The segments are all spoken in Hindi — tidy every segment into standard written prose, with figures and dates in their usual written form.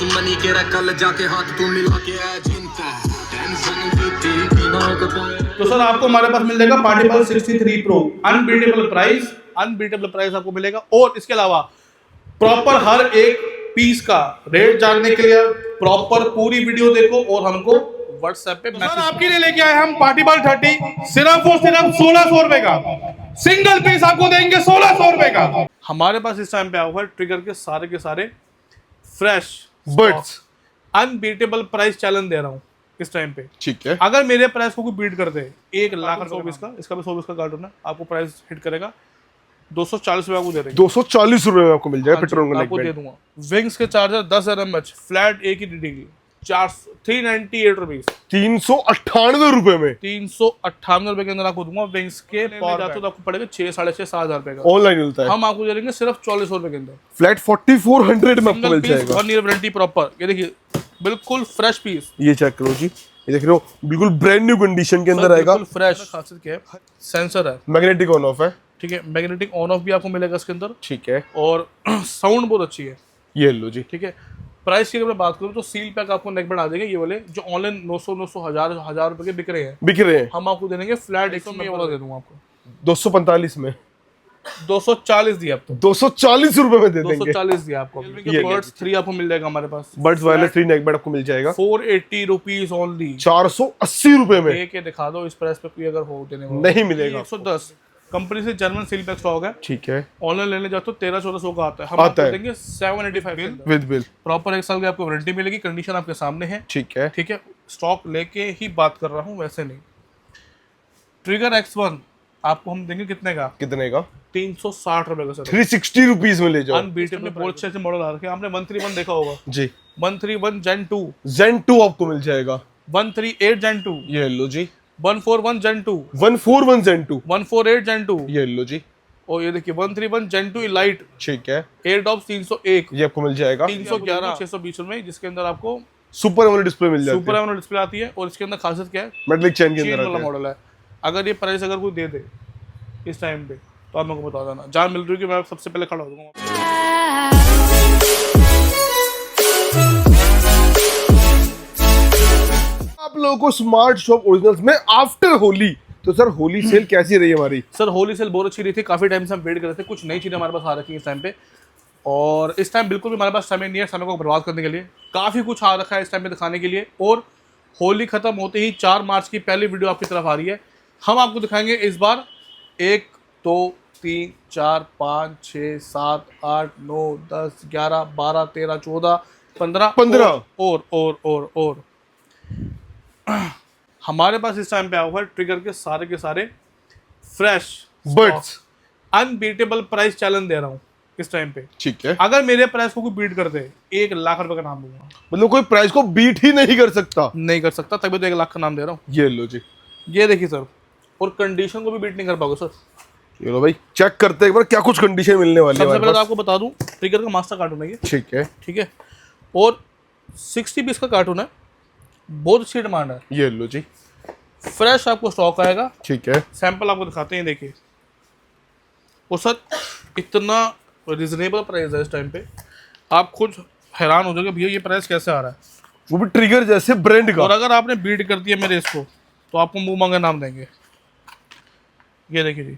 दुश्मनी के कल जाके हाथ तू मिला के आ जिनका टेंशन भी थी बिना कपाए। तो सर आपको हमारे पास मिल जाएगा party pulse 63 pro, unbeatable price आपको मिलेगा। और इसके अलावा प्रॉपर हर एक पीस का रेट जानने के लिए प्रॉपर पूरी वीडियो देखो और हमको व्हाट्सएप पे मैसेज। आपके लिए लेके आए हम पार्टी पल 30 सिर्फ और सिर्फ 1600 रुपए का सिंगल पीस आपको देंगे 1600 रुपए का। हमारे पास इस टाइम पे आया हुआ है ट्रिगर के सारे fresh birds unbeatable price challenge दे रहा हूँ इस टाइम पे। ठीक है, अगर मेरे प्राइस को कोई बीट कर दे 1 लाख 120 का, इसका भी 120 का कार्टून है, आपको प्राइस हिट करेगा 240 रुपए आपको दे देंगे। 240 रुपए में आपको मिल जाएगा पेट्रोल आपको दे दूंगा। विंग्स के चार्जर 10 RMH फ्लैट एक ही डीडी 398 रुपीज, 398 रुपए में 398 रुपए के अंदर आपको दूंगा। विंग्स के पावर जाते तो आपको पड़ेगा 6 साढ़े 6 7 हजार रुपए का। ऑनलाइन मिलता है, हम आपको दे देंगे सिर्फ 4400 रुपए के अंदर फ्लैट 4400 में आपको मिल जाएगा। 1 ईयर वारंटी प्रॉपर। ये देखिए बिल्कुल फ्रेश पीस, ये चेक करो जी, ये देख रहे हो बिल्कुल ब्रांड न्यू कंडीशन के अंदर आएगा। बिल्कुल फ्रेश। खासियत क्या है, सेंसर है, मैग्नेटिक ऑन ऑफ है, ठीक है, मैग्नेटिक ऑन ऑफ भी आपको मिलेगा इसके अंदर, ठीक है, और साउंड बहुत अच्छी है। ये लो जी। ठीक है, प्राइस की अगर मैं बात करूँ तो सील पैक आपको नेक बैंड आ जाएगा, ये वाले जो ऑनलाइन 900 1000 रुपए के बिक रहे हैं, हम आपको दे देंगे फ्लैट 100 वाला दे दूंगा आपको 245 में, 240 दिया आपको, 240 रुपए में दे देंगे। 240 दिया आपको। बर्ड्स 3 आपको मिल जाएगा हमारे पास, बर्ड्स वायरलेस 3 नेक बैंड आपको मिल जाएगा 480 रुपीज ओनली, 480 रुपए में। एक दिखा दो इस प्राइस पे कोई अगर हो देने वाला नहीं मिलेगा। 110 कंपनी से जर्मन सील पैक स्टॉक है, ठीक है, ऑनलाइन लेने जाओ तो 1300-1400 का आता है, हम आता आपको है। देंगे 785 विद बिल, प्रॉपर 1 साल की आपको वारंटी मिलेगी। कंडीशन आपके सामने है, ठीक है, ठीक है, स्टॉक लेके ही बात कर रहा हूँ, वैसे नहीं। ट्रिगर X1 आपको हम देंगे कितने का, कितने का, 360 रुपए का सर, 360 रुपीज में ले जाओ। अनबीटेबल बहुत अच्छे मॉडल आ रखे हैं। आपने 131 देखा होगा, जी, 131 Gen 2, Zen 2 आपको मिल जाएगा, 138 Gen 2, ये लो जी, 141 Gen 2, 141 Zen 2, 148 Gen 2, ये लो जी, और ये देखिए 131 Gen 2 Elite ठीक है, AirDops 301, ये आपको मिल जाएगा 311 620 में, जिसके अंदर आपको सुपर एमोलेड डिस्प्ले मिल जाती सुपर एमोलेड डिस्प्ले आती है। और इसके अंदर खासियत क्या है, मेटलिक चेन के चेन अंदर वाला आता है। मॉडल है। अगर ये प्राइस अगर कोई दे दे इस टाइम पे तो आप मेरे को बता देना, जहाँ मिल रही है कि मैं सबसे पहले खड़ा हो जाऊंगा। आप लोगों को स्मार्ट शॉप ओरिजिनल्स में आफ्टर होली, तो सर होली सेल कैसी रही हमारी? सर होली सेल बहुत अच्छी रही थी, काफी टाइम से हम वेट कर रहे थे, कुछ नई चीजें हमारे पास आ रखी है इस टाइम पे, और इस टाइम बिल्कुल भी हमारे पास समय नहीं है समय को बर्बाद करने के लिए। काफी कुछ आ रखा है इस टाइम पे दिखाने के लिए, और होली खत्म होते ही 4 मार्च की पहली वीडियो आपकी तरफ आ रही है। हम आपको दिखाएंगे इस बार 1 2 3 4 5 6 7 8 9 10 11 12 13 14 15 और हमारे पास इस टाइम पे आया हुआ है ट्रिगर के सारे fresh birds unbeatable price challenge दे रहा हूँ इस टाइम पे। ठीक है, अगर मेरे प्राइस को कोई बीट कर दे 1 लाख रुपए का नाम दूंगा, मतलब कोई प्राइस को बीट ही नहीं कर सकता, नहीं कर सकता, तभी तो 1 लाख का नाम दे रहा हूँ। ये लो जी, ये देखिए सर, और कंडीशन को भी बीट नहीं कर पाओगे सर। ये लो भाई, चेक करते हैं एक बार क्या कुछ कंडीशन मिलने वाली है सबसे हमारे पहले तो पास। आपको बता दूं ट्रिगर का मास्टर कार्टून है ये, ठीक है, ठीक है, और 60 पीस का कार्टून है, बहुत अच्छी डिमांड है। ये लो जी, फ्रेश आपको स्टॉक आएगा, ठीक है, सैंपल आपको दिखाते हैं, देखिए। और सर इतना रिजनेबल प्राइस है इस टाइम पे, आप खुद हैरान हो जाओगे भैया ये प्राइस कैसे आ रहा है, वो भी ट्रिगर जैसे ब्रांड का। और अगर आपने बीट कर दिया मेरे इसको तो आपको मुंह मांगा नाम देंगे। ये देखिए जी,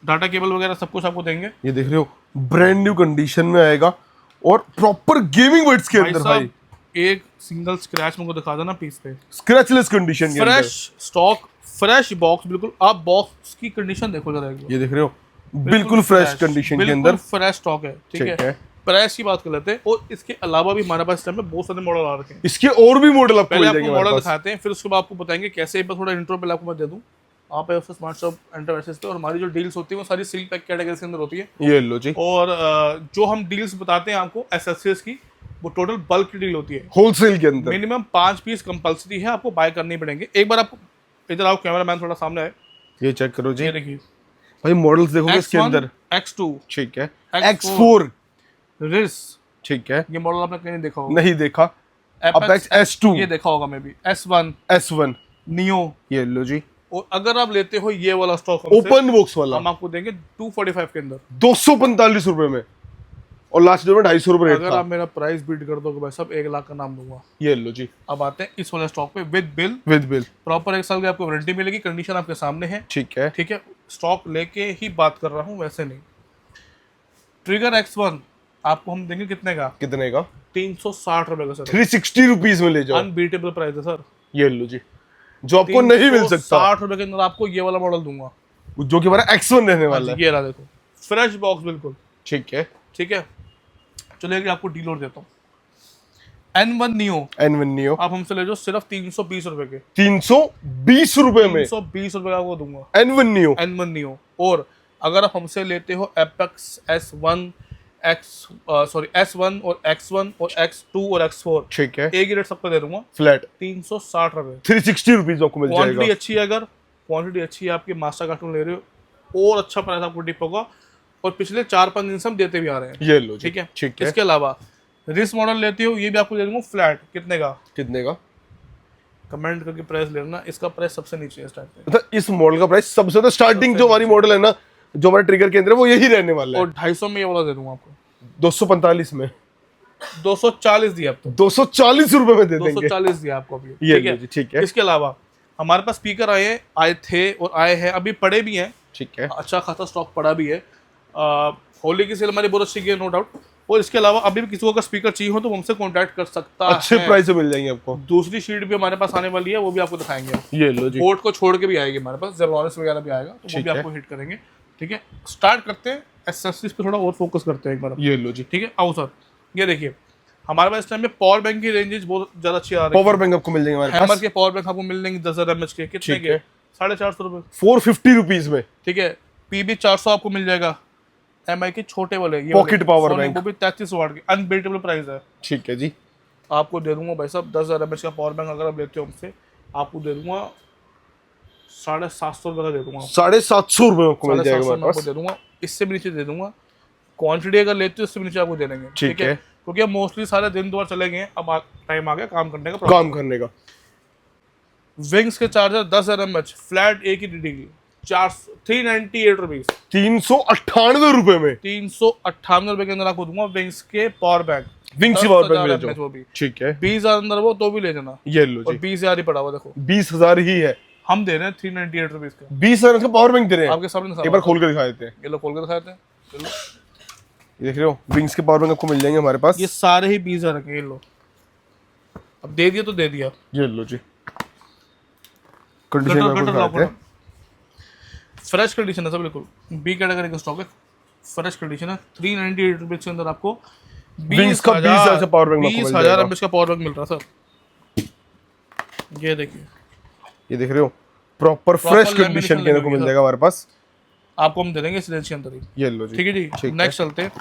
डाटा केबल वगैरह सब कुछ आपको देंगे। ये देख रहे हो ब्रांड न्यू कंडीशन में आएगा, और प्रॉपर गेमिंग वर्ड्स के अंदर भाई, एक सिंगल स्क्रैच मुझको दिखा देना पीस पे, स्क्रैचलेस कंडीशन के अंदर। फ्रेश स्टॉक, फ्रेश बॉक्स, बिल्कुल आप बॉक्स की कंडीशन देखो जरा एक बार। ये देख रहे हो बिल्कुल फ्रेश कंडीशन के अंदर, फ्रेश स्टॉक है, ठीक ठीक है। है। प्राइस की बात कर लेते हैं, और इसके अलावा भी हमारे पास इस टाइम पे बहुत सारे मॉडल आ रखे हैं। इसके और भी मॉडल आपको पहले मिल आपको जाएंगे हमारे मॉडल पास। दिखाते हैं, फिर उसके बाद आपको बताएंगे कैसे। एक बार थोड़ा इंट्रो पहले आपको मैं दे दूं, आप है उससे स्मार्ट शॉप एंटरप्राइजेस पे, और हमारी जो डील्स होती है वो सारी सील पैक कैटेगरी के अंदर होती है। ये लो जी, और जो हम डील्स बताते हैं आपको एसेसरीज की, वो टोटल बल्क की डील होती है। होलसेल के अंदर मिनिमम 5 पीस कंपलसरी है, आपको बाय करने पड़ेंगे। एक बार आपको इधर आओ, कैमरामैन थोड़ा सामने आए, ये चेक करो जी, ये देखिए भाई मॉडल्स देखोगे इसके अंदर। X2 ठीक है, X4 X4 रिस, ठीक है, ये मॉडल आपने कहीं नहीं देखा होगा। नहीं देखा। Apex S2 ये देखा होगा, may be S1 S1 neo. ये लो जी, और अगर आप लेते हो ये वाला स्टॉक ओपन बॉक्स वाला, हम आपको देंगे 245 के अंदर, 245 रुपए में। और लास्ट में 250 रेट अगर था। आप मेरा प्राइस बीट कर दोगे भाई साहब 1 लाख का नाम दूंगा। ये लो जी। अब आते हैं इस वाले स्टॉक पे विद बिल, विद प्रॉपर 1 साल की आपको वारंटी मिलेगी, कंडीशन आपके सामने है। ठीक है। ठीक है, स्टॉक लेके ही बात कर रहा हूँ, वैसे नहीं। ट्रिगर X1 आपको हम देंगे कितने का? कितने का? 360 रुपए का सर। 360 रुपीज में ले जाओ। अनबीटेबल प्राइस है सर। ये लो जी, जो आपको नहीं मिल सकता। 60 रुपए के अंदर आपको ये वाला मॉडल दूंगा, जो कि हमारा X1 रहने वाला है। ये रहा देखो, फ्रेश बॉक्स बिल्कुल। ठीक है। ठीक है, चलिए आपको डील और देता हूँ। N1 Neo आप हमसे ले जाओ सिर्फ 320 रुपए के। 320 रुपए में 320 रुपए का आपको दूंगा N1 Neo। और अगर आप हमसे लेते हो Apex S1 S1 और X1 और X2 और X4, ठीक है, एक ही रेट सबको दे दूंगा, फ्लैट 360 रुपए। 360 रुपीज आपको मिल क्वांटिटी जाएगा। अच्छी है, अगर क्वांटिटी अच्छी है, आपके मास्टर कार्टून ले रहे हो और अच्छा प्राइस आपको डिप होगा। और पिछले 4-5 दिन से हम देते भी आ रहे हैं। ये लो जी। ठीक है। ठीक है। इसके अलावा रिस मॉडल लेते हो, ये भी आपको दे दूंगा फ्लैट। कितने का? कितने का? कमेंट करके प्राइस लेना, इसका प्राइस सबसे नीचे है इस टाइम पे। मतलब इस मॉडल का प्राइस सबसे तो स्टार्टिंग जो हमारी मॉडल है ना, जो हमारे ट्रिगर के अंदर है, वो यही रहने वाला है। और 250 में ये वाला दे दूंगा आपको, 245 में 240 दिया आपको, 240 रुपए में दे देंगे। 240 दिया आपको अभी। ये ठीक है। जी, ठीक है। इसके अलावा हमारे पास स्पीकर आए थे और आए हैं, अभी पड़े भी हैं। ठीक है। अच्छा खासा स्टॉक पड़ा भी है। होली की सेल हमारी बहुत अच्छी है, नो डाउट। और इसके अलावा अभी भी किसी को अगर स्पीकर चाहिए हो तो हमसे कांटेक्ट कर सकता है। अच्छे प्राइस में मिल जाएंगे आपको। दूसरी शीट भी हमारे पास आने वाली है, वो भी आपको दिखाएंगे। ये लो जी। पोर्ट को छोड़ के भी आएगी हमारे पास, जेब्रानिक्स वगैरह भी आएगा, तो वो ठीक भी है। आपको हिट करेंगे। ठीक है, स्टार्ट करते हैं एक्सेसरीज पे थोड़ा और फोकस करते हैं एक बार। ये लो जी। ठीक है, आओ सर, ये देखिए हमारे पास इस टाइम में पावर बैंक की रेंजेस बहुत ज्यादा अच्छी आ रही है। पावर बैंक आपको मिल जाएंगे हमारे हैमर पास। के पावर बैंक आपको मिल जाएंगे 10,000 mAh के। कितने ठीक के? है। 450 रुपए। 450 रुपीज में। ठीक है, PB 400 आपको मिल जाएगा। MI के छोटे वाले ये पॉकेट वाले, पावर Sony, बैंक। वो भी 33 वाट के, अनबीटेबल प्राइस है। ठीक है जी। आपको दे दूंगा भाई साहब 10,000 mAh का पावर बैंक अगर आप लेते हो हमसे, आपको दे दूंगा 750 रुपए का दे दूंगा। 750 रुपए में आपको मिल जाएगा 750 हमारे में आपको पास। दे दूंगा, इससे भी नीचे दे दूंगा। क्वांटिटी अगर लेते हो इससे भी नीचे आपको दे देंगे। ठीक है। क्योंकि अब मोस्टली सारे दिन द्वार चले गए हैं, अब टाइम आ गया काम करने का। काम करने का। विंग्स के चार्जर 10,000 mAh फ्लैट एक ही डीडी 398 रुपीज। 398 रुपए में 398 रुपए के अंदर आपको दूंगा विंग्स के पावर बैंक। विंग्स की पावर बैंक मिल 10,000 mAh वो जाओ। भी ठीक है। 20,000 अंदर वो तो भी ले जाना। ये लो और जी। 20,000 ही पड़ा हुआ देखो, 20,000 ही है। हम दे रहे हैं 398 रुपीज का। 20,000 का पावर बैंक दे रहे हैं। आपके सामने एक बार खोल के दिखा देते हैं। ये लो खोल के दिखाते हैं। चलो, ये देख रहे हो, विंग्स के पावर बैंक आपको मिल जाएंगे हमारे पास। ये सारे ही 20,000 के। ये लो, अब दे दिया तो दे दिया। ये लो जी। कंडीशन आपको दिखाते हैं। फ्रेश कंडीशन है सब, बिल्कुल बी कैटेगरी का स्टॉक है, फ्रेश कंडीशन है। 398 रुपीज के अंदर आपको विंग्स का 20,000 से पावर बैंक आपको मिल 20,000 जाएगा। mAh का पावर बैंक मिल रहा है सर। ये देखिए, ये देख रहे हो, प्रॉपर फ्रेश कंडीशन के अंदर को मिल जाएगा हमारे पास। आपको हम दे देंगे इस रेंज के अंदर ही। ये लो जी। ठीक है जी। ठीक है। नेक्स्ट चलते हैं।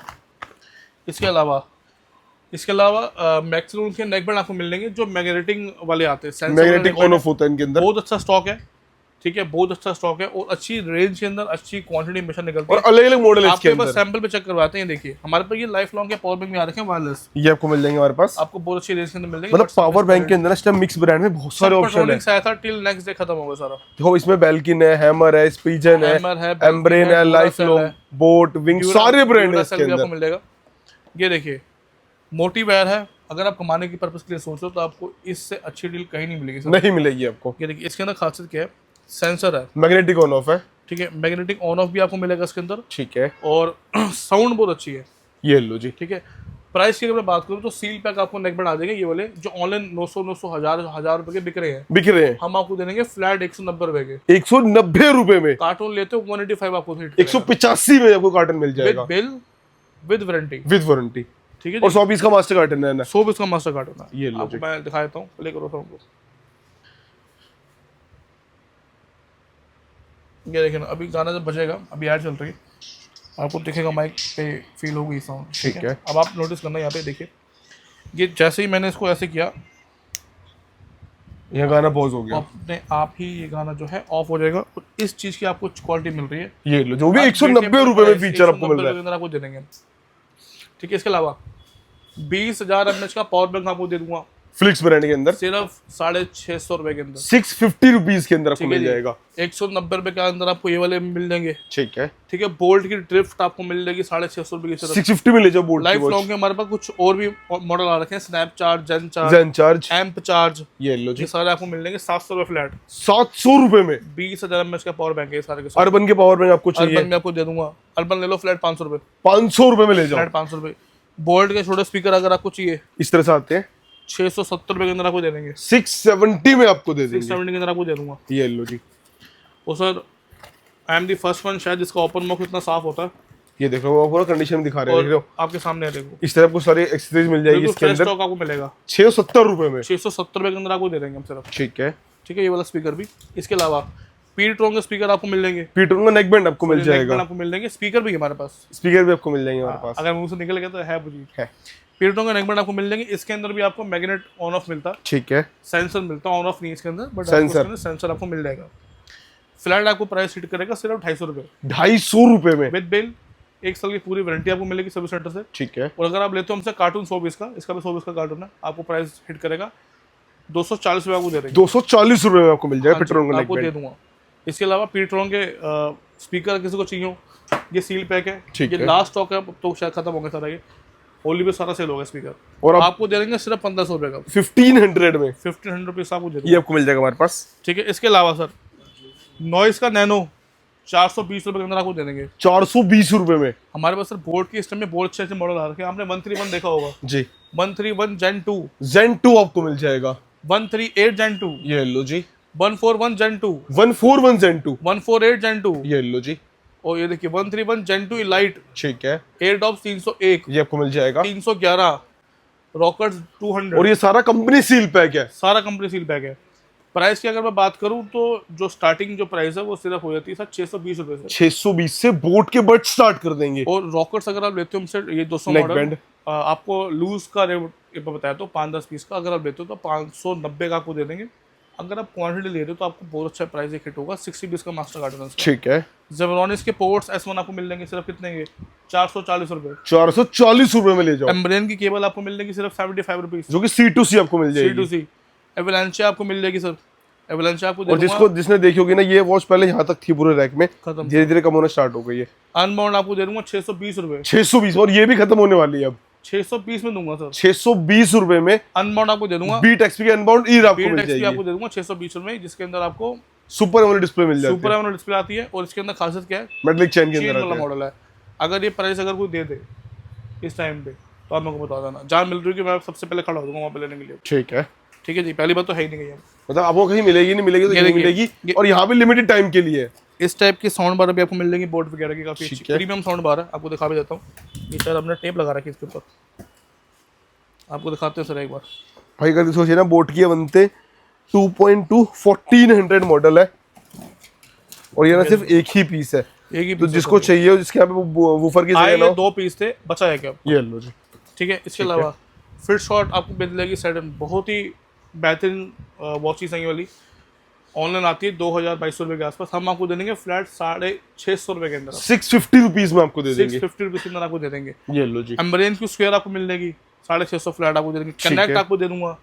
इसके अलावा मैक्सिमम के नेक बैंड आपको मिल जाएंगे जो मैग्नेटिक वाले आते हैं। सेंसर मैग्नेटिक ऑन ऑफ होता है इनके अंदर। बहुत अच्छा स्टॉक है। ठीक है, बहुत अच्छा स्टॉक है और अच्छी रेंज के अंदर अच्छी क्वांटिटी हमेशा निकलती और है। अलग अलग मॉडल है इसके आपके पास अंदर। सैंपल पे चेक करवाते हैं। देखिए हमारे पास ये लाइफ लॉन्ग के पावर बैंक में आ रखे हैं वायरलेस, ये आपको मिल जाएंगे हमारे पास। आपको बहुत अच्छी रेंज के अंदर मिल जाएंगे। मतलब पावर बैंक के अंदर इस टाइम मिक्स ब्रांड में बहुत सारे ऑप्शन है। आया था टिल नेक्स्ट डे खत्म हो गया सारा। देखो, इसमें बेल्किन है, हैमर है, स्पीजन है, Hammer है, एम्ब्रेन Belkin है, है, लाइफ Duracell लॉन्ग, है, बोट, विंग, सारे ब्रांड है इसके आपको अंदर। मिल जाएगा। ये देखिए मोटी वायर है, अगर आप कमाने की पर्पस के लिए सोच रहे हो तो आपको इससे अच्छी डील कहीं नहीं मिलेगी सर। नहीं मिलेगी आपको। ये देखिए इसके अंदर खासियत क्या है, सेंसर है। मैग्नेटिक ऑन ऑफ है। ठीक है, मैग्नेटिक ऑन ऑफ भी आपको मिलेगा इसके अंदर। ठीक है। और साउंड बहुत अच्छी है। ये लो जी। ठीक है, प्राइस की अगर मैं बात करूँ तो सील पैक आपको नेक बैंड आ जाएंगे ये वाले जो ऑनलाइन 900 1000 रुपए के बिक रहे हैं, बिक रहे हैं। हम आपको दे देंगे फ्लैट 190 रुपए के। 190 रुपए में। कार्टून लेते हो 185 आपको हिट 185 में आपको कार्टन मिल विद जाएगा bill with warranty. With warranty. ठीक है और जी, 100 पीस का मास्टर कार्टन है ना। 100 इसका मास्टर कार्टून है। ये लो आपको जी। मैं दिखा देता हूँ, प्ले करो हमको। ये देखिए ना, अभी गाना जब बजेगा, अभी ऐड चल रही है, आपको दिखेगा माइक पे फील होगी साउंड। ठीक है। अब आप नोटिस करना यहाँ पे देखिए, ये जैसे ही मैंने इसको ऐसे किया यहाँ गाना पॉज हो गया। अपने आप ही ये गाना जो है ऑफ हो जाएगा। और इस चीज की आपको क्वालिटी मिल रही है। ये लो, जो भी 190 रुपए में फीचर आपको मिल रहा है। अंदर आपको दे देंगे। ठीक है, इसके अलावा 20,000 mAh का पावर बैंक आपको दे दूंगा फ्लिक्स ब्रांड के अंदर सिर्फ 650 रुपए के अंदर, 650 रुपीज के अंदर आपको ठीक है मिल जी। जाएगा। 190 रुपए के अंदर आपको ये वाले मिल जाएंगे, ठीक है, ठीक है। बोल्ट की ड्रिफ्ट आपको मिल जाएगी 650 रुपए की सिर्फ। 650 में ले जाओ बोल्ट की लाइफ वॉच। लॉन्ग के हमारे पास कुछ और भी मॉडल आ रखे हैं, स्नैप चार्ज, जेन चार्ज, जेन चार्ज, एम्प चार्ज, ये लो जी, ये सारे आपको मिल जाएंगे 700 रुपए फ्लैट। 700 रुपए में 20,000 mAh का पावर बैंक है ये सारे के सारे। अर्बन के पावर बैंक आपको अर्बन चाहिए, में आपको दे दूंगा, अर्बन ले लो फ्लैट 500 रुपए, 500 रुपए में ले जाओ। फ्लैट 500 रुपए। बोल्ट के छोटे स्पीकर अगर आपको चाहिए इस तरह से आते हैं, 670 रुपए के अंदर आपको दे देंगे, 670 में आपको दे देंगे, 670 के अंदर आपको दे दूंगा। ये लो जी। और sir I am the first one शायद जिसका ओपन मॉक इतना साफ होता है, ये देख रहे हो, पूरा कंडीशन में दिखा रहे हैं, देख रहे और हो। आपके सामने है देखो, इस तरह आपको सारी एक्सेसरीज मिल जाएगी बिल्कुल इसके फ्रेश अंदर, स्टॉक आपको मिलेगा 670 रुपए में। 670 रुपए के अंदर आपको दे देंगे हम सिर्फ, ठीक है, ठीक है। ये वाला स्पीकर भी, इसके अलावा पीट्रोन के स्पीकर आपको मिल जाएंगे, पीटर का नेक बैंड आपको मिल नेकबैंड जाएगा, आपको मिल जाएंगे, स्पीकर भी है हमारे पास, स्पीकर भी आपको मिल जाएंगे हमारे पास, अगर मुंह से निकल गया तो है बुझी। है। पीट्रोन का नेकबैंड आपको मिल जाएंगे, इसके अंदर भी आपको मैग्नेट ऑन ऑफ मिलता है, ठीक है, सेंसर मिलता है, ऑन ऑफ नहीं इसके अंदर, बट सेंसर। सेंसर आपको मिल जाएगा। फ्लैट आपको प्राइस हिट करेगा सिर्फ 250 रुपए 250 रुपए में, विद बिल। 1 साल की पूरी वारंटी आपको मिलेगी सर्विस सेंटर से। ठीक है, और अगर आप लेते हो हमसे कार्टून 100 पीस का, इसका भी 100 पीस का कार्टून है, आपको प्राइस हिट करेगा 240 रुपए आपको दे देंगे, 240 रुपए में आपको मिल जाएगा हाँ जी, पेट्रोल का नेक आपको दे बैंड। दूंगा। इसके अलावा पीट्रोन के स्पीकर किसी को चाहिए हो, ये सील पैक है, ठीक ये है। लास्ट स्टॉक है, अब तो शायद खत्म हो गया सारा, ये होली पे सारा सेल हो गया स्पीकर। और आप आपको दे देंगे सिर्फ 1500 रुपए का, 1500 में 1500 रुपीज आपको दे ये दूंगा, आपको मिल जाएगा हमारे पास, ठीक है। इसके अलावा सर नॉइस का नैनो 420 रुपए के अंदर आपको दे देंगे 420 रुपए में हमारे पास। सर बोर्ड की इस टाइम में बहुत अच्छे अच्छे मॉडल आ रखे हैं, आपने 131 देखा होगा, जी। 131 Gen 2, Zen 2 आपको मिल जाएगा, 138 Gen 2, ये लो जी। 141 Gen 2, 141 Zen 2, 148 Gen 2, ये लो जी, और ये देखिए 131 Gen 2 Elite, ठीक है, एयरडॉप्स 301, ये आपको मिल जाएगा। 311, रॉकेट्स 200, और ये सारा कंपनी सील पैक है, सारा कंपनी सील पैक है। प्राइस की अगर मैं बात करूं तो जो स्टार्टिंग जो प्राइस है वो सिर्फ हो जाती है सर 620 रुपए से, 620 से बोट के बट स्टार्ट कर देंगे। और रॉकेट्स अगर आप लेते हो हमसे ये 200 Neck मॉडल, band। आपको लूज का रेट बताया तो 5-10 पीस का अगर आप लेते हो तो 590 का आपको दे देंगे। अगर आप क्वांटिटी ले रहे हो तो आपको बहुत अच्छा प्राइस एक हिट होगा। 60 पीस का मास्टर कार्टून, ठीक है, जेब्रॉनिक्स के पोर्ट्स S1 आपको मिल जाएंगे सिर्फ कितने के, 440 रुपए। 440 रुपए में ले जाओ, एम्ब्रेन की केबल आपको मिल जाएगी सिर्फ 75 रुपीज, जो कि C2C आपको मिल जाएगी। C2C। एवलांचे आपको मिल जाएगी सर, एवलांचे आपको दे और दूंगा, जिसने देखी होगी ना, ये वॉच पहले यहाँ तक थी पूरे रैक में, खत्म। धीरे धीरे कम होना स्टार्ट हो गई है। अनबाउंड आपको दे दूंगा 620 रुपए, 620, और ये भी खत्म होने वाली है अब, 620 में दूंगा सर। 620 रुपए में अनबाउंड आपको दे दूंगा, बीट एक्सपी के अनबाउंड ईयर आपको बीट मिल एक्सपी आपको जाएगी। दे दूंगा 620 रुपए, जिसके अंदर आपको सुपर एमोलेड डिस्प्ले मिल जाती सुपर है, एमोलेड डिस्प्ले आती है। और इसके अंदर खासियत क्या है, मेटलिक चेन के चेन अंदर वाला आती है। मॉडल है। अगर ये प्राइस अगर कोई दे दे इस टाइम पे तो आप मेरे को बता देना, जहाँ मिल रही है कि मैं सबसे पहले खड़ा हो जाऊंगा वहाँ पे लेने के लिए, ठीक है, ठीक है जी। पहली बात तो है ही नहीं, मतलब आपको कहीं मिलेगी नहीं, मिलेगी तो ये नहीं देखिए, मिलेगी, और यहाँ पे लिमिटेड टाइम के लिए है। इस टाइप की साउंड बार भी आपको मिल जाएंगी बोट वगैरह की, काफी अच्छी ठीक है। प्रीमियम साउंड बार है। आपको दिखा भी देता हूँ, ये सर हमने टेप लगा रखी है इसके ऊपर, आपको दिखाते हैं सर एक बार। भाई अगर सोचिए ना, बोट की बनते 2.2 1400 मॉडल है, और ये ना सिर्फ एक ही पीस है, एक ही तो piece जिसको है। चाहिए, जिसके यहाँ पे वूफर की आए जगह ये ना, 2 पीस थे, बचा है क्या, ये लो जी। ठीक है। इसके अलावा फिट शॉट आपको मिल जाएगी सेडन, बहुत ही बेहतरीन वॉचेस हैं ये वाली, ऑनलाइन आती है 2200 रुपये के आसपास। हम आपको दे देंगे फ्लैट 650 रुपये के अंदर, 650 रुपीज में आपको दे देंगे, 650 रुपीज के अंदर आपको दे देंगे। ये लो जी। एम्ब्रेन की स्क्वायर आपको मिल जाएगी 650 फ्लैट आपको दे देंगे। ठीक कनेक्ट है। आपको दे दूंगा,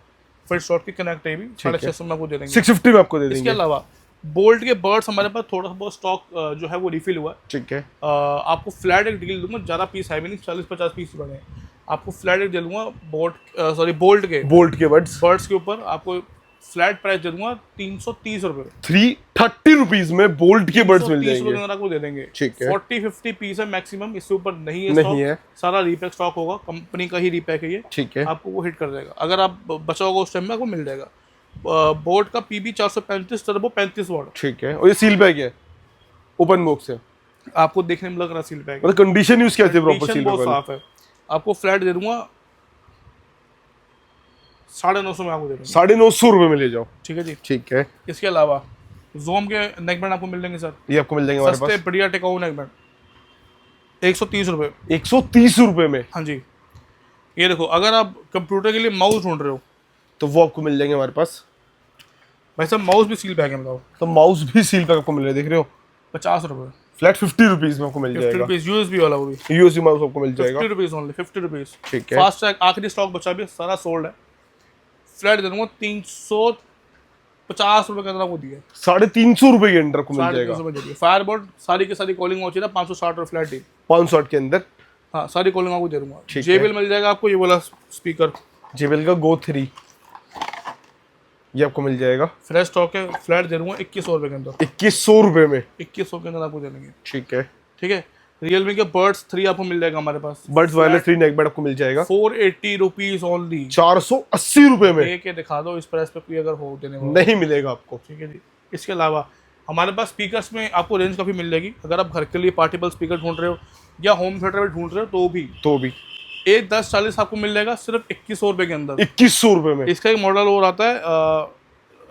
फिट शॉट की कनेक्ट है भी 650 में आपको दे देंगे। 650 में आपको दे इसके देंगे, अलावा बोल्ट के बर्ड्स हमारे पास थोड़ा बहुत स्टॉक जो है वो रिफिल हुआ है। ठीक है, आपको फ्लैट एक डील दूंगा, ज़्यादा पीस है भी नहीं, 40-50 पीस बने हैं। आपको फ्लैट एक दे दूंगा बोल्ट के बोल्ट के बर्ड्स बर्ड्स के ऊपर आपको फ्लैट प्राइस दे दूंगा 330 रुपये। 330 रुपीज में बोल्ट के बर्ड्स मिल 330 रुपये जाएंगे, आपको दे देंगे। ठीक है। 40-50 पीस है मैक्सिमम, इससे ऊपर नहीं है नहीं stock। है। सारा रीपैक स्टॉक होगा, कंपनी का ही रीपैक है ये, ठीक है, आपको वो हिट कर देगा। अगर आप बचा होगा उस टाइम में आपको मिल जाएगा। बोट का PB 435 टर्बो 35 वाट, ठीक है। और ये सील पैक है, ओपन बॉक्स है, आपको देखने में लग रहा सील पैक, मतलब कंडीशन यूज कैसे प्रॉपर कंडीशन सील बहुत पैक साफ है। आपको फ्लैट दे दूंगा 950 में आपको दे दूंगा, 950 रुपए में ले जाओ, ठीक है जी। ठीक है। इसके अलावा जोम के नेक बैंड आपको मिल जाएंगे सर, ये आपको मिल जाएंगे हमारे सस्ते पास बढ़िया टिकाऊ नेक बैंड 130 रुपये। 130 रुपए में, हाँ जी। ये देखो, अगर आप कंप्यूटर के लिए माउस ढूंढ रहे हो तो वो आपको मिल जाएंगे हमारे पास। भाई साहब, माउस भी सील पैक है, बताओ तो माउस भी सील पैक आपको मिल रहा है, देख रहे हो, 50 रुपये, फ्लैट 50 रुपीज में आपको मिल 50 जाएगा। रुपीज USB वाला, वो भी यूएसबी माउस आपको मिल जाएगा, 50 रुपीज ओनली, 50 रुपीज। ठीक है। फास्ट ट्रैक आखिरी स्टॉक बचा भी, सारा सोल्ड है। फ्लैट दे दूंगा 350 रुपए के अंदर आपको दिया। 350 रुपए के अंदर को मिल जाएगा। फायरबोल्ट सारी की सारी कॉलिंग होती है ना 560 और फ्लैट ही 560 के अंदर। हाँ सारी कॉलिंग आपको दे दूंगा। ठीक JBL मिल जाएगा आपको, ये वाला स्पीकर JBL का Go 3 ये आपको मिल जाएगा। फ्रेश स्टॉक है, फ्लैट दे दूंगा 2100 रुपए के अंदर। 2100 रुपए में 2100 के अंदर आपको दे देंगे। ठीक है। ठीक है, रियलमी के बर्ड्स 3 आपको मिल जाएगा हमारे पास। बर्ड्स वायरलेस 3 नेक बैंड आपको मिल जाएगा 480 रुपीज ओनली। 480 रुपए में के दिखा दो, इस प्राइस पे कोई अगर हो देने वाला नहीं मिलेगा आपको। ठीक है जी। इसके अलावा हमारे पास स्पीकर्स में आपको रेंज काफ़ी मिल जाएगी। अगर आप घर के लिए पार्टेबल स्पीकर ढूंढ रहे हो या होम थिएटर में ढूंढ रहे हो तो भी एक 1040 आपको मिल जाएगा सिर्फ 2100 रुपए के अंदर। 2100 रुपए में। इसका एक मॉडल और आता है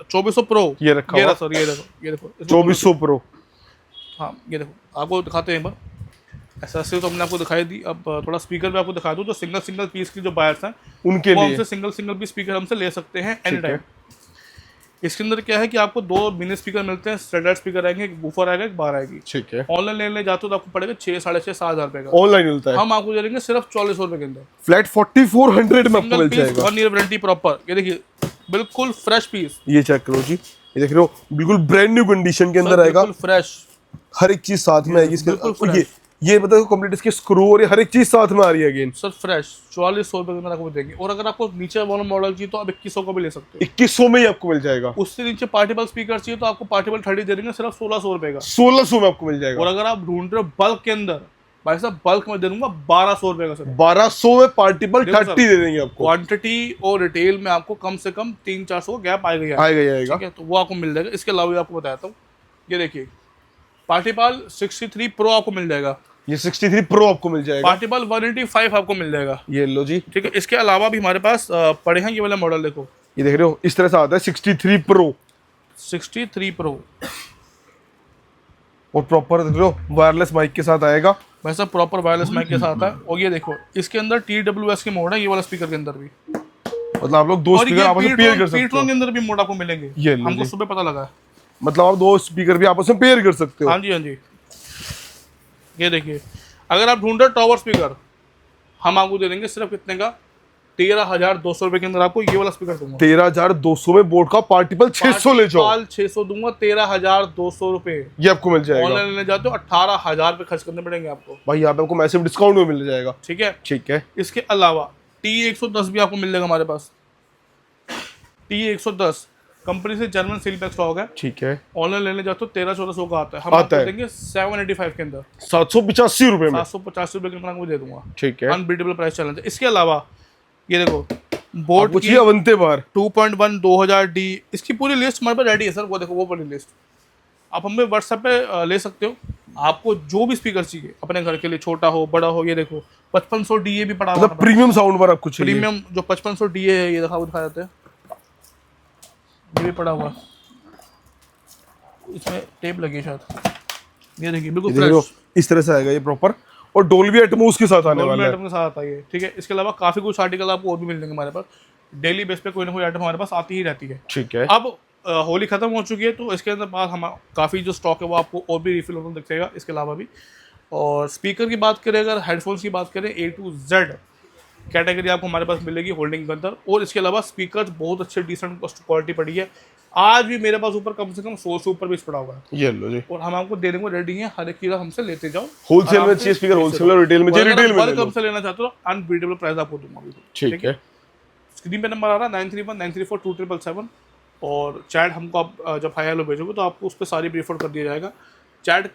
2400 प्रो। ये रखा हुआ सर, ये देखो 2400 प्रो। हाँ ये देखो, आपको दिखाते हैं एक बार। एसेसरी तो हमने आपको दिखाई दी, अब थोड़ा स्पीकर पे आपको दिखा दूँ। जो सिंगल पीस की जो बायर्स हैं उनके वो लिए हमसे सिंगल पीस स्पीकर हमसे ले सकते हैं एनी टाइम। इसके अंदर क्या है कि आपको 2 मिनी स्पीकर मिलते हैं, स्टैंडर्ड स्पीकर आएंगे, एक बूफर आएगा, एक बार आएगी। ठीक है। ऑनलाइन लेने जाते हो तो आपको पड़ेगा 6, 6.5, 7,000 रुपए का। ऑनलाइन मिलता है। हम आपको दे देंगे सिर्फ 4400 रुपए के अंदर। फ्लैट 4400 में आपको मिल जाएगा। 1 ईयर वारंटी प्रॉपर। ये देखिए बिल्कुल फ्रेश पीस। ये चेक करो जी, ये देख रहे हो बिल्कुल ब्रांड न्यू कंडीशन के अंदर आएगा। बिल्कुल फ्रेश, हर एक चीज साथ में आएगी इसके। ये बताओ कंप्लीट इसके स्क्रू और ये हर एक चीज साथ में आ रही है अगेन। सर फ्रेश 4400 रुपए के अंदर आपको देंगे। और अगर आपको नीचे वाला मॉडल चाहिए तो आप 2100 का भी ले सकते हो। 2100 में ही आपको मिल जाएगा। उससे नीचे पार्टेबल स्पीकर चाहिए तो आपको पार्टेबल 30 दे देंगे सिर्फ 1600 रुपए का। 1600 में आपको मिल जाएगा। और अगर आप ढूंढ रहे हो बल्क के अंदर, भाई साहब बल्क में दे दूंगा 1200 रुपए का सर। 1200 में पार्टेबल 30 दे देंगे आपको। क्वांटिटी और रिटेल में आपको कम से कम 300-400 का गैप आएगा। ठीक है, तो वो आपको मिल जाएगा। इसके अलावा आपको बताता हूँ, ये देखिए पार्टीपाल 63 प्रो आपको मिल जाएगा। ये 63 प्रो आपको मिल जाएगा। पार्टीपाल 185 आपको मिल जाएगा। ये लो जी। ठीक है, इसके अलावा भी हमारे पास पड़े हैं ये वाला मॉडल। देखो ये देख रहे हो इस तरह से आता है 63 प्रो। 63 प्रो और प्रॉपर देख लो वायरलेस माइक के साथ आएगा। वैसा प्रॉपर वायरलेस माइक के साथ है। और ये देखो इसके अंदर TWS के मोड है, ये वाला स्पीकर के अंदर भी। मतलब आप लोग 2 स्पीकर आपस में पेयर कर सकते हो। के अंदर भी मोड आपको मिलेंगे। ये हमको सुबह पता लगा है। मतलब आप 2 स्पीकर भी आपस में पेयर कर सकते हो। हाँ जी, हाँ जी। ये देखिए अगर आप ढूंढ रहे टॉवर स्पीकर, हम आपको दे देंगे सिर्फ कितने का, 13,200 रुपए के अंदर आपको ये वाला स्पीकर दूंगा। 13,200 में बोट का पार्टिपल 600 ले जाओ। 600 दूंगा, 13,200 रुपए ये आपको मिल जाएगा। ऑनलाइन लेने जाते हो 18,000 रुपए खर्च करने पड़ेंगे आपको। भाई यहाँ पे आपको मैसिव डिस्काउंट में मिल जाएगा। ठीक है, ठीक है। इसके अलावा T110 भी आपको मिल जाएगा हमारे पास। T110 कंपनी से जर्मन सील पैक स्टॉक है। ठीक है, ऑनलाइन लेने जाते हो 1300-1400 का आता है। हम आपको देंगे 785 के अंदर, 785 रुपए में, 750 रुपए के अंदर आपको दे दूंगा। ठीक है, अनबीटेबल प्राइस चैलेंज है। इसके अलावा ये देखो बोट की अवंते बार 2.1 2000D, इसकी पूरी लिस्ट हमारे पास रेडी है सर। वो देखो वो पूरी लिस्ट आप हमें व्हाट्सएप पे ले सकते हो। आपको जो भी स्पीकर चाहिए अपने घर के लिए, छोटा हो बड़ा हो, ये देखो 5500 DA भी पड़ा हुआ है। प्रीमियम साउंड बार आपको चाहिए। प्रीमियम जो 5500 DA है, ये दिखा जाते हैं, ये भी पड़ा हुआ, इसमें टेप लगी शायद। ये देखिए बिल्कुल फ्रेश इस तरह से आएगा ये प्रॉपर। और डोल्बी एटमॉस के साथ आने वाला है। डोल्बी एटमॉस के साथ आइए। ठीक है, इसके अलावा काफी कुछ आर्टिकल आपको और भी मिल जाएंगे हमारे पास। डेली बेस पे कोई ना कोई आइटम हमारे पास आती ही रहती है। ठीक है, अब होली खत्म हो चुकी है तो इसके अंदर बाद हम काफ़ी जो स्टॉक है वो आपको और भी रिफिल होना दिखेगा इसके अलावा भी। और स्पीकर की बात करें, अगर हेडफोन्स की बात करें, A to Z कैटेगरी आपको हमारे पास मिलेगी होल्डिंग के अंदर। और इसके अलावा स्पीकर बहुत अच्छे डिसेंट क्वालिटी पड़ी है। आज भी मेरे पास ऊपर कम से कम 100 से ऊपर भी पड़ा हुआ है। ये लो जी। और हम आपको देने को रेडी हैं, हर एक चीज़ हमसे लेते जाओ। होलसेल में चाहिए स्पीकर, होलसेल और रिटेल में चाहिए, रिटेल में कम से लेना चाहते हो अनबीटेबल प्राइस आपको दूंगा। ठीक है, स्क्रीन पे नंबर आ रहा है 9319342777। और चैट हमको आप जब हाई हेलो भेजोगे तो आपको उस पर सारी ब्रीफर कर दिया जाएगा। चैट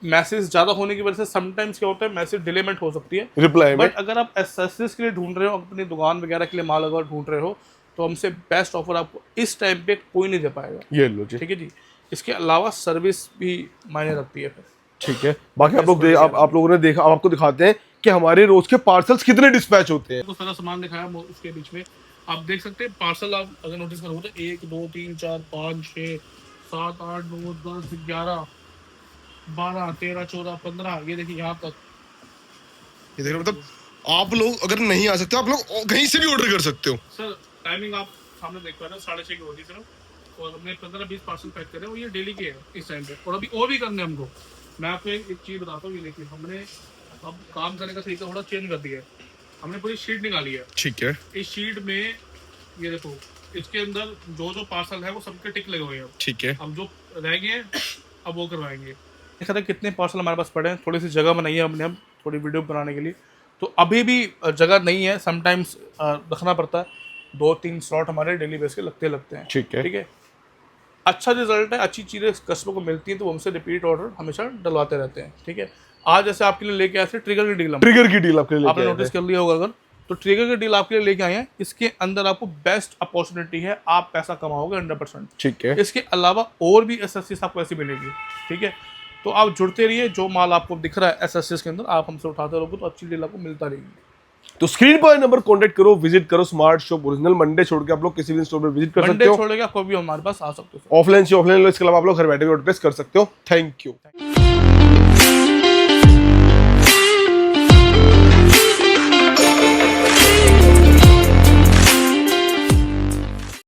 मैसेज ज़्यादा होने की वजह से समटाइम्स क्या होता है, मैसेज डिलेमेंट हो सकती है रिप्लाई में। बट अगर आप एक्सेसरीज के लिए ढूंढ रहे हो, अपनी दुकान वगैरह के लिए माल अगर ढूंढ रहे हो, तो हमसे बेस्ट ऑफर आपको इस टाइम पे कोई नहीं दे पाएगा। ये लो जी। ठीक है जी। इसके अलावा सर्विस भी मायने रखती है फिर। ठीक है, बाकी आप लोगों ने देखा, अब आपको दिखाते हैं कि हमारे रोज के पार्सल्स कितने डिस्पैच होते हैं। सारा सामान दिखाया उसके बीच में आप देख सकते हैं। पार्सल आप अगर नोटिस करोगे तो 1 2 3 4 5 6 7 8 9 10 11 12 13 14 15, ये देखिए यहाँ तक। ये देखो, मतलब आप लोग अगर नहीं आ सकते आप लोग कहीं से भी ऑर्डर कर सकते हो। सर टाइमिंग आप सामने देख पा रहे हो, 6:30 की होती सिर्फ। और हमने 15-20 पार्सल पैक करे और ये डेली के है इस टाइम पे। और अभी और भी करने हमको। मैं आपको एक चीज़ बताता हूँ, ये देखिए हमने अब काम करने का तरीका थोड़ा चेंज कर दिया है। हमने पूरी शीट निकाली है। ठीक है, इस शीट में ये देखो इसके अंदर जो जो पार्सल है वो सबके टिक लगे हुए हैं। ठीक है, अब जो रह गए हैं अब वो करवाएंगे। देखा था कितने पार्सल हमारे पास पड़े हैं, थोड़ी सी जगह बनाई है हमने हम थोड़ी वीडियो बनाने के लिए, तो अभी भी जगह नहीं है, समटाइम्स रखना पड़ता है, 2-3 स्लॉट हमारे डेली बेस के लगते हैं। ठीक है। ठीक है, अच्छा रिजल्ट है, अच्छी चीज़ें कस्टमर को मिलती हैं तो वो हमसे रिपीट ऑर्डर हमेशा डलवाते रहते हैं। ठीक है, आज जैसे आपके लिए लेके आए थे ट्रिगर की डील, ट्रिगर की डील आपके लिए आपने नोटिस कर लिया होगा अगर, तो ट्रिगर की डील आपके लिए लेके आए हैं। इसके अंदर आपको बेस्ट अपॉर्चुनिटी है, आप पैसा कमाओगे 100%। ठीक है, इसके अलावा और भी एसएससीज आपको ऐसी मिलेगी। ठीक है, तो आप जुड़ते रहिए, जो माल आपको दिख रहा है एसएससीज के अंदर आप हमसे उठाते रहोगे तो अच्छी डील आपको मिलता रहेगी। तो स्क्रीन पर नंबर कांटेक्ट करो, विजिट करो स्मार्ट शॉप ओरिजिनल। मंडे छोड़ के आप लोग किसी भी स्टोर पे विजिट कर सकते मंडे हो, छोड़ेगा कोई भी हमारे पास आ सकते हो। ऑफलाइन से ऑफलाइन लो, इसके अलावा आप लोग घर बैठे भी ऑर्डर प्लेस कर सकते हो। Thank you.